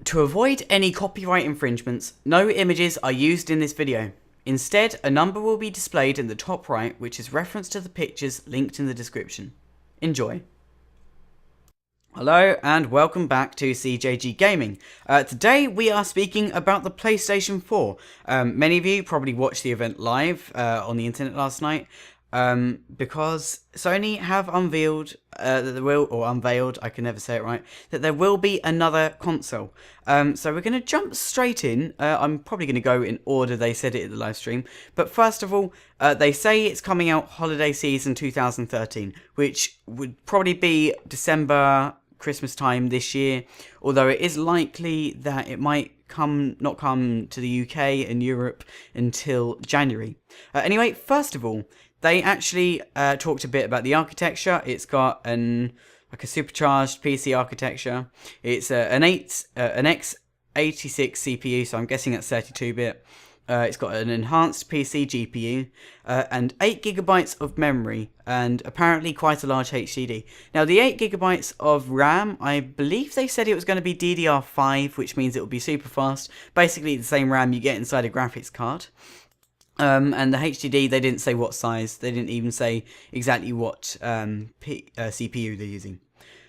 To avoid any copyright infringements, no images are used in this video. Instead, a number will be displayed in the top right, which is reference to the pictures linked in the description. Enjoy. Hello and welcome back to CJG Gaming. Today we are speaking about the PlayStation 4. Many of you probably watched the event live on the internet last night. Because Sony have unveiled that there will, or unveiled, I can never say it right, that there will be another console. So we're going to jump straight in. I'm probably going to go in order they said it in the live stream. But first of all, they say it's coming out holiday season 2013, which would probably be December, Christmas time this year. Although it is likely that it might not come to the UK and Europe until January. Anyway, first of all, they actually talked a bit about the architecture. It's got a supercharged PC architecture. It's an x86 CPU, so I'm guessing that's 32-bit. It's got an enhanced PC GPU and 8GB of memory and apparently quite a large HDD. Now the 8GB of RAM, I believe they said it was going to be DDR5, which means it will be super fast. Basically the same RAM you get inside a graphics card. And the HDD, they didn't say what size. They didn't even say exactly what CPU they're using.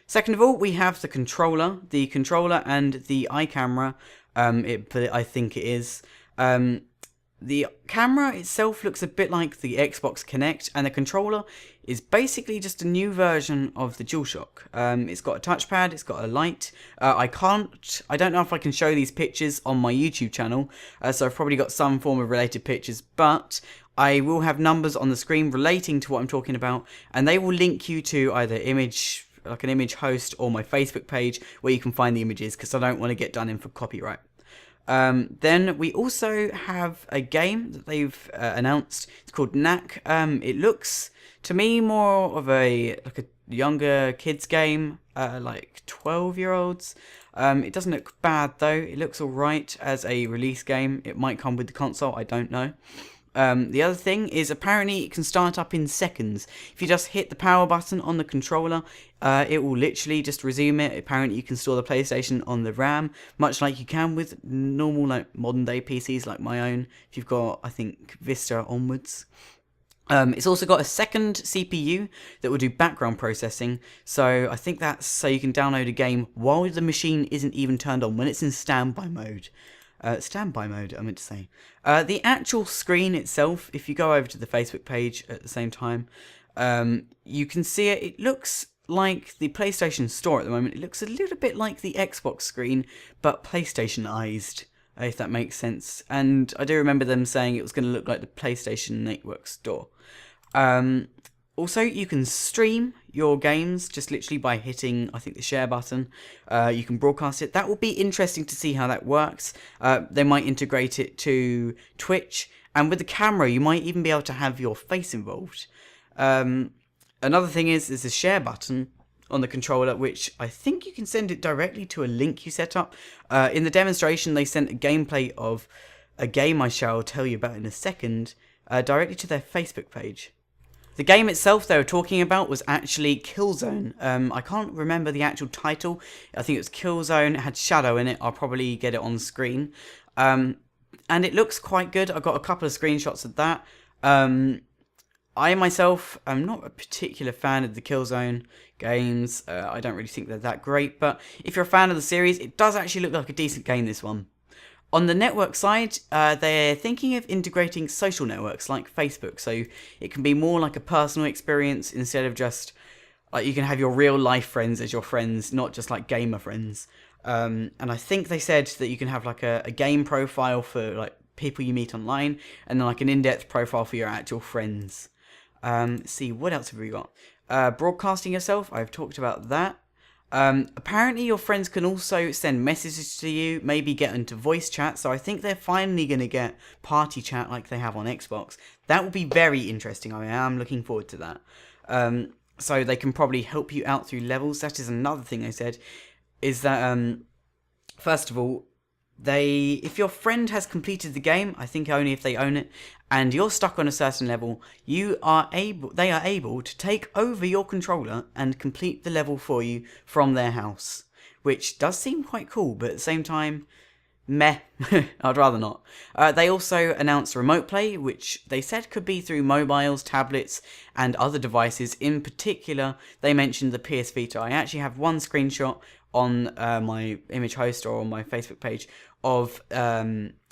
Second of all, we have the controller. The controller and the iCamera, I think it is. The camera itself looks a bit like the Xbox Kinect, and the controller is basically just a new version of the DualShock. It's got a touchpad, it's got a light. I don't know if I can show these pictures on my YouTube channel, so I've probably got some form of related pictures, but I will have numbers on the screen relating to what I'm talking about, and they will link you to either an image host or my Facebook page where you can find the images, because I don't want to get done in for copyright. Then we also have a game that they've announced. It's called Knack. It looks to me more of a younger kids game, like 12-year-olds. It doesn't look bad though. It looks alright as a release game. It might come with the console, I don't know. The other thing is apparently it can start up in seconds. If you just hit the power button on the controller, it will literally just resume it. Apparently you can store the PlayStation on the RAM, much like you can with normal modern day PCs like my own, if you've got, I think, Vista onwards. It's also got a second CPU that will do background processing, so I think that's so you can download a game while the machine isn't even turned on, when it's in standby mode. Standby mode, I meant to say. The actual screen itself, if you go over to the Facebook page at the same time, you can see it. It looks like the PlayStation Store at the moment. It looks a little bit like the Xbox screen, but PlayStationized, if that makes sense. And I do remember them saying it was going to look like the PlayStation Network Store. Also, you can stream your games just literally by hitting, I think, the share button. You can broadcast it. That will be interesting to see how that works. They might integrate it to Twitch. And with the camera, you might even be able to have your face involved. Another thing is, there's a share button on the controller, which I think you can send it directly to a link you set up. In the demonstration, they sent a gameplay of a game I shall tell you about in a second, directly to their Facebook page. The game itself they were talking about was actually Killzone. I can't remember the actual title. I think it was Killzone. It had Shadow in it. I'll probably get it on screen. And it looks quite good. I got a couple of screenshots of that. I myself am not a particular fan of the Killzone games. I don't really think they're that great. But if you're a fan of the series, it does actually look like a decent game, this one. On the network side, they're thinking of integrating social networks like Facebook, so it can be more like a personal experience instead of just, like, you can have your real life friends as your friends, not just like gamer friends. And I think they said that you can have like a game profile for like people you meet online, and then like an in-depth profile for your actual friends. Let's see, what else have we got? Broadcasting yourself, I've talked about that. Apparently your friends can also send messages to you, maybe get into voice chat, so I think they're finally going to get party chat like they have on Xbox. That will be very interesting. I am looking forward to that. So they can probably help you out through levels. That is another thing I said, is that, first of all, if your friend has completed the game, I think only if they own it, and you're stuck on a certain level, they are able to take over your controller and complete the level for you from their house, which does seem quite cool, but at the same time, meh, I'd rather not. They also announced Remote Play, which they said could be through mobiles, tablets, and other devices. In particular, they mentioned the PS Vita. I actually have one screenshot on my image host or on my Facebook page of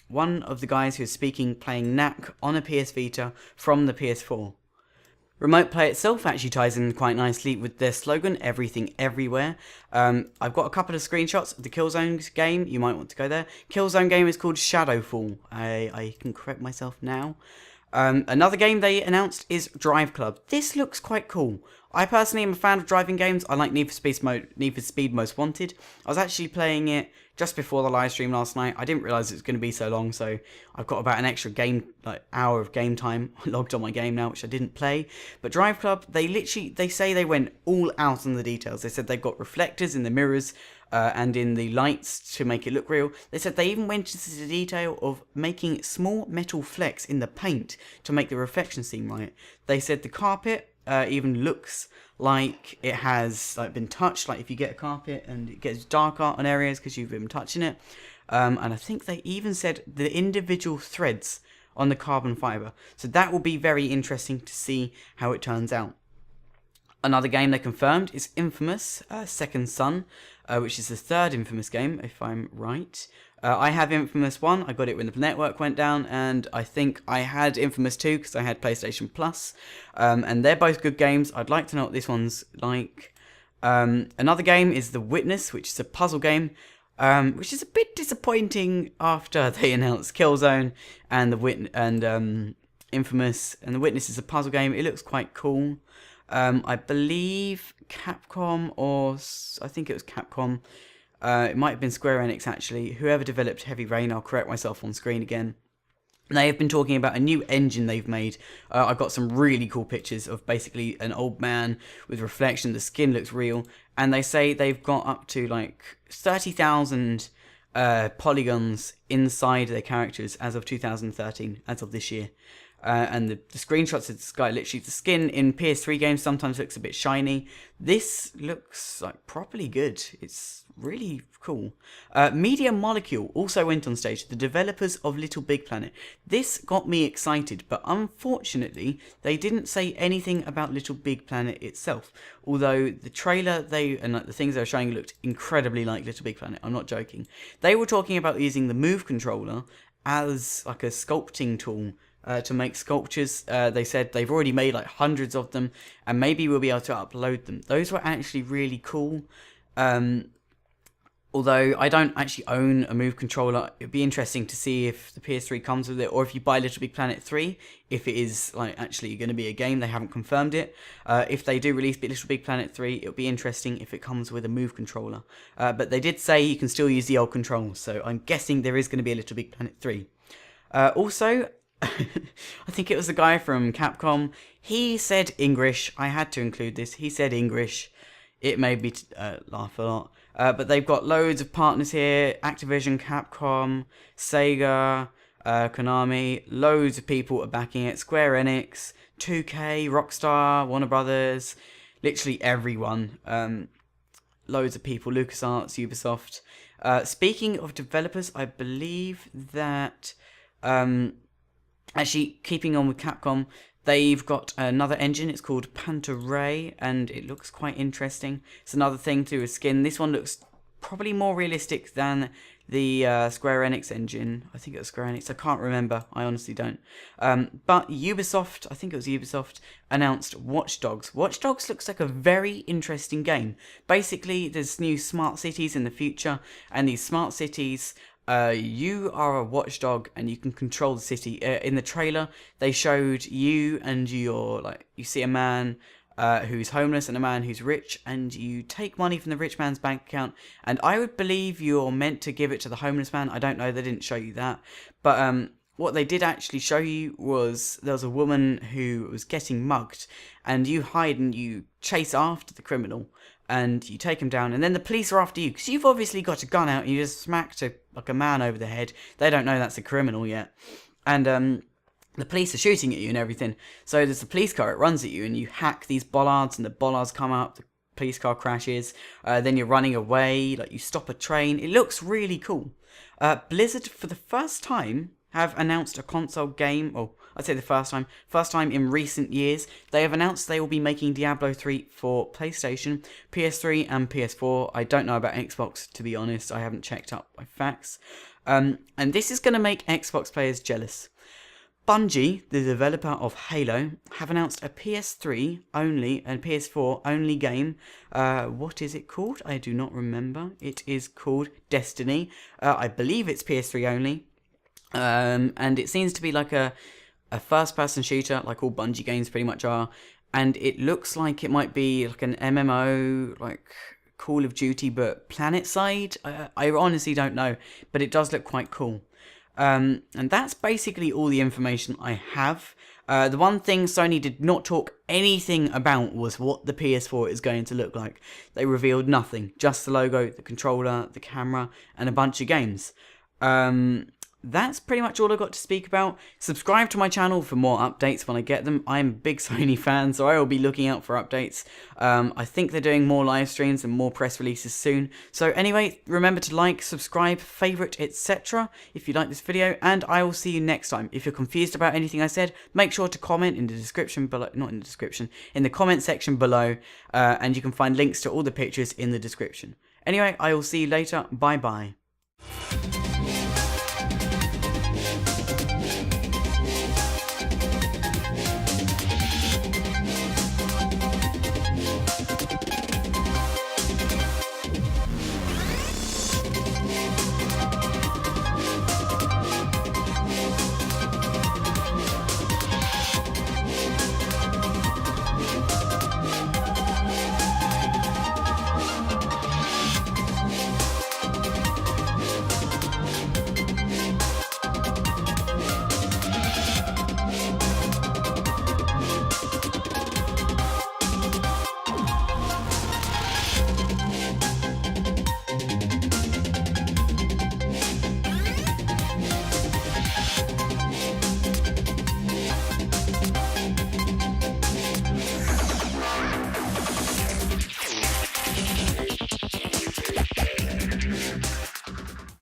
one of the guys who's speaking playing Knack on a PS Vita from the PS4. Remote Play itself actually ties in quite nicely with their slogan, Everything Everywhere. I've got a couple of screenshots of the Killzone game, you might want to go there. Killzone game is called Shadowfall, I can correct myself now. Another game they announced is Drive Club. This looks quite cool. I personally am a fan of driving games. I like Need for Speed Most Wanted. I was actually playing it just before the live stream last night. I didn't realise it was going to be so long, so I've got about an extra hour of game time logged on my game now, which I didn't play. But Drive Club, they say they went all out on the details. They said they've got reflectors in the mirrors and in the lights to make it look real. They said they even went into the detail of making small metal flecks in the paint to make the reflection seem right. They said the carpet even looks like it has been touched, like if you get a carpet and it gets darker on areas because you've been touching it. And I think they even said the individual threads on the carbon fiber. So that will be very interesting to see how it turns out. Another game they confirmed is Infamous Second Son, which is the third Infamous game, if I'm right. I have Infamous 1, I got it when the network went down, and I think I had Infamous 2 because I had PlayStation Plus. And they're both good games. I'd like to know what this one's like. Another game is The Witness, which is a puzzle game, which is a bit disappointing after they announced Killzone and Infamous. And The Witness is a puzzle game. It looks quite cool. I believe Capcom, or I think it was Capcom, it might have been Square Enix actually, whoever developed Heavy Rain, I'll correct myself on screen again. They have been talking about a new engine they've made. I've got some really cool pictures of basically an old man with reflection, the skin looks real, and they say they've got up to 30,000 polygons inside their characters as of 2013, as of this year. And the screenshots of this guy, literally the skin in PS3 games sometimes looks a bit shiny. This looks properly good. It's really cool. Media Molecule also went on stage, the developers of Little Big Planet. This got me excited, but unfortunately they didn't say anything about Little Big Planet itself. Although the trailer and the things they were showing looked incredibly like Little Big Planet. I'm not joking. They were talking about using the Move controller as a sculpting tool to make sculptures. They said they've already made hundreds of them, and maybe we'll be able to upload them. Those were actually really cool. Although I don't actually own a Move controller, it'd be interesting to see if the PS3 comes with it, or if you buy Little Big Planet 3, if it is actually going to be a game. They haven't confirmed it. If they do release Little Big Planet 3, it'll be interesting if it comes with a Move controller. But they did say you can still use the old controls, so I'm guessing there is going to be a Little Big Planet 3. Also, I think it was the guy from Capcom. He said English. I had to include this. He said English. It made me laugh a lot. But they've got loads of partners here. Activision, Capcom, Sega, Konami. Loads of people are backing it. Square Enix, 2K, Rockstar, Warner Brothers. Literally everyone. Loads of people. LucasArts, Ubisoft. Speaking of developers, I believe that... actually, keeping on with Capcom, they've got another engine. It's called Panta Ray, and it looks quite interesting. It's another thing to do with skin. This one looks probably more realistic than the Square Enix engine. I think it was Square Enix. I can't remember. I honestly don't. But Ubisoft, I think it was Ubisoft, announced Watch Dogs. Watch Dogs looks like a very interesting game. Basically, there's new smart cities in the future, and these smart cities... you are a watchdog and you can control the city. In the trailer, they showed you and you see a man who's homeless and a man who's rich, and you take money from the rich man's bank account, and I would believe you're meant to give it to the homeless man. I don't know, they didn't show you that. But what they did actually show you was there was a woman who was getting mugged, and you hide and you chase after the criminal. And you take him down, and then the police are after you, because you've obviously got a gun out, and you just smacked a man over the head. They don't know that's a criminal yet. And the police are shooting at you and everything. So there's the police car, it runs at you, and you hack these bollards, and the bollards come up, the police car crashes, then you're running away, like you stop a train. It looks really cool. Blizzard, for the first time, have announced a console game, or I'd say the first time in recent years. They have announced they will be making Diablo 3 for PlayStation, PS3 and PS4. I don't know about Xbox, to be honest. I haven't checked up my facts. And this is going to make Xbox players jealous. Bungie, the developer of Halo, have announced a PS3 only and PS4 only game. What is it called? I do not remember. It is called Destiny. I believe it's PS3 only. And it seems to be like a first-person shooter, like all Bungie games pretty much are. And it looks like it might be like an MMO, like Call of Duty, but planet-side. I honestly don't know, but it does look quite cool. And that's basically all the information I have. The one thing Sony did not talk anything about was what the PS4 is going to look like. They revealed nothing, just the logo, the controller, the camera, and a bunch of games. That's pretty much all I've got to speak about. Subscribe to my channel for more updates when I get them. I'm a big Sony fan, so I will be looking out for updates. I think they're doing more live streams and more press releases soon. So anyway, remember to like, subscribe, favourite, etc. if you like this video, and I will see you next time. If you're confused about anything I said, make sure to comment in the description below, not in the description, in the comment section below, and you can find links to all the pictures in the description. Anyway, I will see you later. Bye bye.